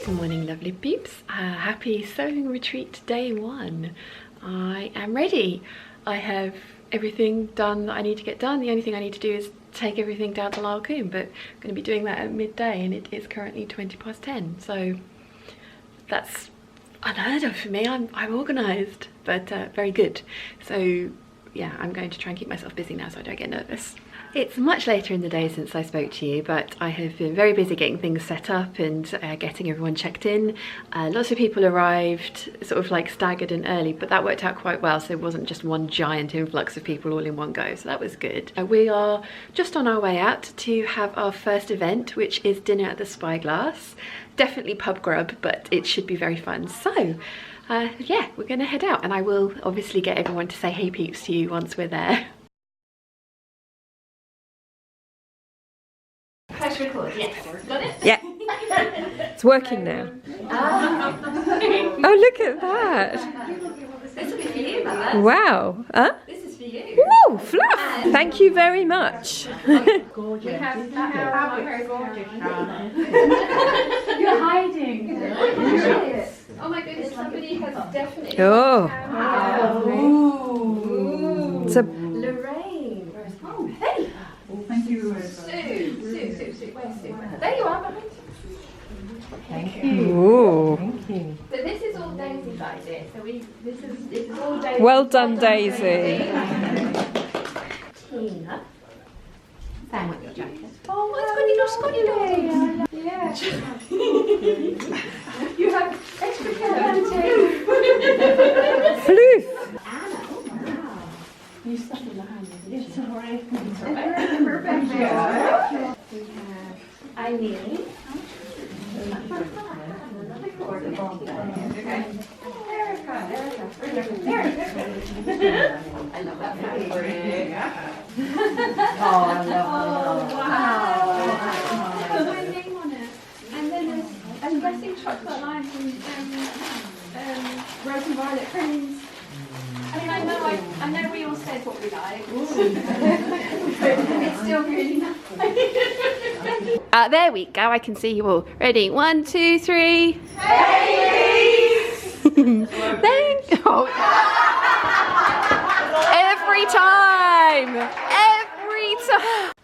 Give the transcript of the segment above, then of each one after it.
Good morning, lovely peeps. Happy sewing retreat day 1. I am ready. I have everything done that I need to get done. The only thing I need to do is take everything down to Lyle Coombe, but I'm going to be doing that at midday and it is currently 10:20, so that's unheard of for me. I'm organised, but very good. So yeah, I'm going to try and keep myself busy now so I don't get nervous. It's much later in the day since I spoke to you, but I have been very busy getting things set up and getting everyone checked in. Lots of people arrived sort of like staggered and early, but that worked out quite well, so it wasn't just one giant influx of people all in one go, so that was good. We are just on our way out to have our first event, which is dinner at the Spyglass. Definitely pub grub, but it should be very fun. So yeah, we're gonna head out and I will obviously get everyone to say hey peeps to you once we're there. Press record, yes. Got it? Yeah. It's working now. Oh, look at that. This will be for you, Mother. Wow. Huh? This is for you. Woo, fluff. Thank you very much. Gorgeous. We have very gorgeous. You're hiding. Oh my goodness, somebody has definitely. Oh. Ooh. It's a Lorraine. Oh, hey. Thank you. Sue. Where's Sue? There you are, behind you. Thank you. ooh. Thank you. So this is all Daisy's idea. So this is all Daisy. Well done, Daisy. Tina. Sam with your jacket. Oh, it's got little Scotty dogs. Yeah. You have extra care too. Floof. Anna. Oh wow. You stuck in the hand. It's alright. It's alright. Rebecca. We have Eileen. I love that fabric. Oh, I love Oh, wow. It has my name on it. And then there's, I'm guessing, chocolate lime from Rose and Violet Prince. I mean, I know we all said what we like. It's still really nice. There we go, I can see you all. Ready? 1, 2, 3. Hey! Thank you. Oh. Every time!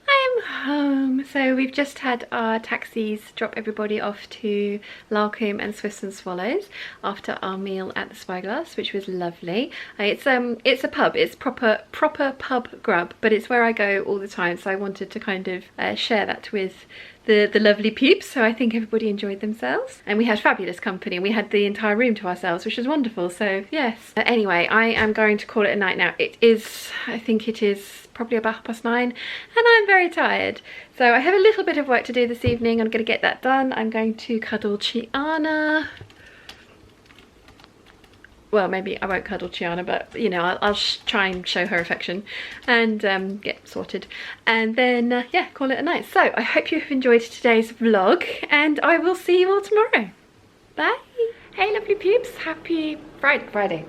I'm home. So we've just had our taxis drop everybody off to Lyle Coombe and Swifts and Swallows after our meal at the Spyglass, which was lovely. It's a pub. It's proper pub grub, but it's where I go all the time. So I wanted to kind of share that with the lovely peeps, so I think everybody enjoyed themselves and we had fabulous company and we had the entire room to ourselves, which was wonderful. So yes, anyway, I am going to call it a night now. I think it is probably about 9:30 and I'm very tired, so I have a little bit of work to do this evening. I'm going to get that done. I'm going to cuddle Chiana. Well, maybe I won't cuddle Chiana, but you know, I'll try and show her affection and get sorted, and then yeah, call it a night. So I hope you have enjoyed today's vlog and I will see you all tomorrow. Bye. Hey lovely peeps, happy Friday.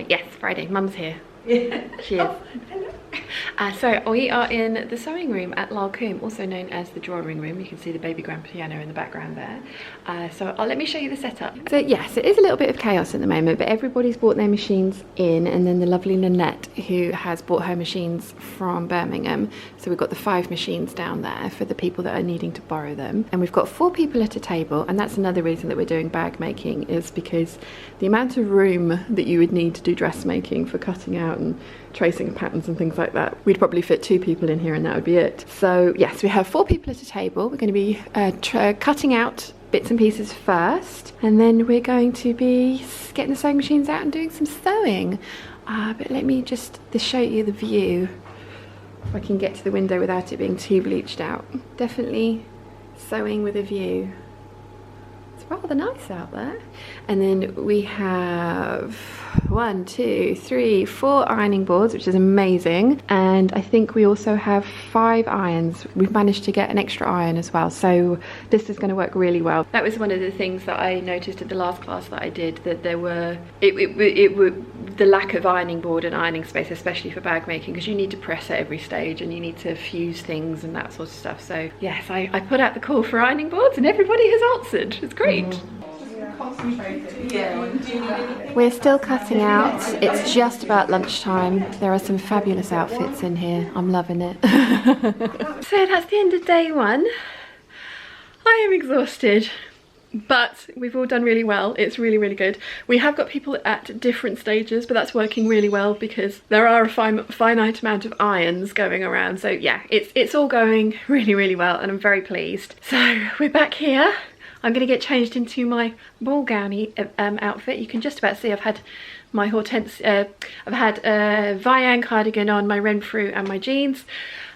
Yes, Friday. Mum's here. Yeah. She is. Oh, hello. So we are in the sewing room at Lyle Coombe, also known as the drawing room. You can see the baby grand piano in the background there. So let me show you the setup. So yes, it is a little bit of chaos at the moment, but everybody's brought their machines in, and then the lovely Lynette, who has bought her machines from Birmingham. So we've got the 5 machines down there for the people that are needing to borrow them. And we've got 4 people at a table, and that's another reason that we're doing bag making, is because the amount of room that you would need to do dressmaking for cutting out and tracing patterns and things like that, we'd probably fit 2 people in here and that would be it. So yes, we have 4 people at a table. We're going to be cutting out bits and pieces first, and then we're going to be getting the sewing machines out and doing some sewing. But let me just show you the view, if I can get to the window without it being too bleached out. Definitely sewing with a view. It's rather nice out there. And then we have 1, 2, 3, 4 ironing boards, which is amazing. And I think we also have 5 irons. We've managed to get an extra iron as well, so this is going to work really well. That was one of the things that I noticed at the last class that I did, that there were the lack of ironing board and ironing space, especially for bag making, because you need to press at every stage and you need to fuse things and that sort of stuff. So yes, I put out the call for ironing boards and everybody has answered. It's great. concentrated. Yeah. We're still cutting out. It's just about lunchtime. There are some fabulous outfits in here. I'm loving it. So that's the end of day one. I am exhausted, but we've all done really well. It's really, really good. We have got people at different stages, but that's working really well because there are a finite amount of irons going around. So yeah, it's all going really, really well, and I'm very pleased. So we're back here. I'm going to get changed into my ball gowny outfit. You can just about see I've had my I've had a Vian cardigan on, my Renfrew and my jeans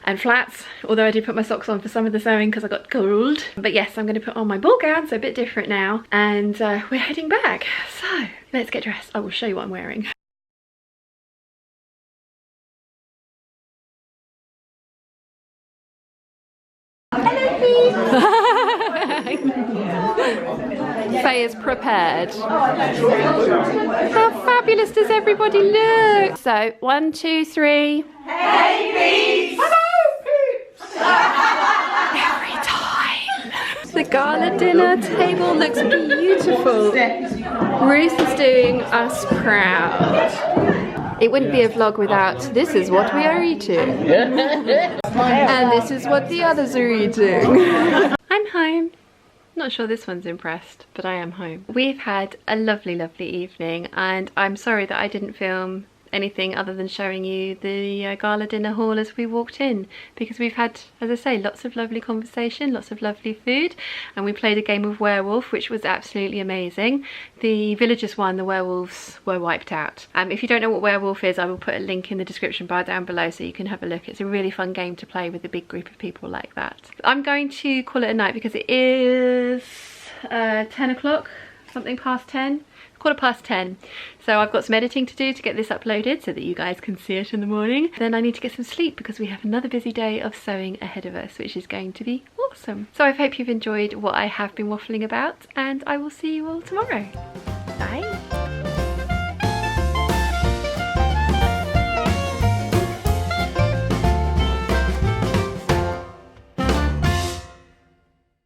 and flats, although I did put my socks on for some of the sewing because I got cold. But yes, I'm going to put on my ball gown, so a bit different now, and we're heading back. So let's get dressed. I will show you what I'm wearing. Faye is prepared. How fabulous does everybody look? So 1, 2, 3. Hey Peeps! Every time. The gala dinner table looks beautiful. Ruth is doing us proud. It wouldn't be a vlog without "this is what we are eating." And this is what the others are eating. I'm home. Not sure this one's impressed, but I am home. We've had a lovely, lovely evening, and I'm sorry that I didn't film anything other than showing you the gala dinner hall as we walked in, because we've had, as I say, lots of lovely conversation, lots of lovely food, and we played a game of werewolf, which was absolutely amazing. The villagers won, the werewolves were wiped out. If you don't know what werewolf is, I will put a link in the description bar down below so you can have a look. It's a really fun game to play with a big group of people like that. I'm going to call it a night because it is 10 o'clock, something past 10. 10:15. So I've got some editing to do to get this uploaded so that you guys can see it in the morning. Then I need to get some sleep because we have another busy day of sewing ahead of us, which is going to be awesome. So I hope you've enjoyed what I have been waffling about, and I will see you all tomorrow.